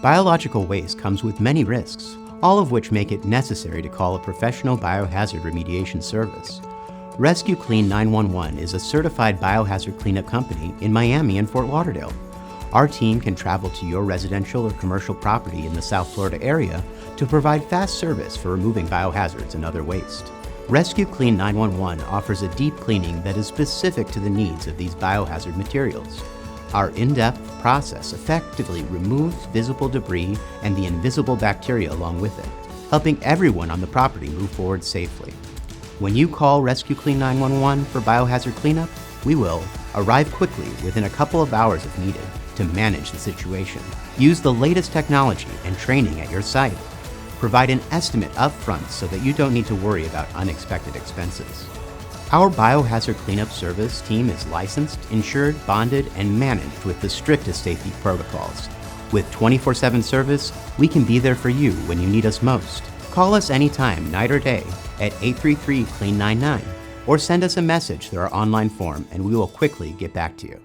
Biological waste comes with many risks, all of which make it necessary to call a professional biohazard remediation service. Rescue Clean 911 is a certified biohazard cleanup company in Miami and Fort Lauderdale. Our team can travel to your residential or commercial property in the South Florida area to provide fast service for removing biohazards and other waste. Rescue Clean 911 offers a deep cleaning that is specific to the needs of these biohazard materials. Our in-depth process effectively removes visible debris and the invisible bacteria along with it, helping everyone on the property move forward safely. When you call Rescue Clean 911 for biohazard cleanup, we will arrive quickly within a couple of hours if needed to manage the situation. Use the latest technology and training at your site. Provide an estimate up front so that you don't need to worry about unexpected expenses. Our biohazard cleanup service team is licensed, insured, bonded, and managed with the strictest safety protocols. With 24/7 service, we can be there for you when you need us most. Call us anytime, night or day, at 833-CLEAN-99, or send us a message through our online form and we will quickly get back to you.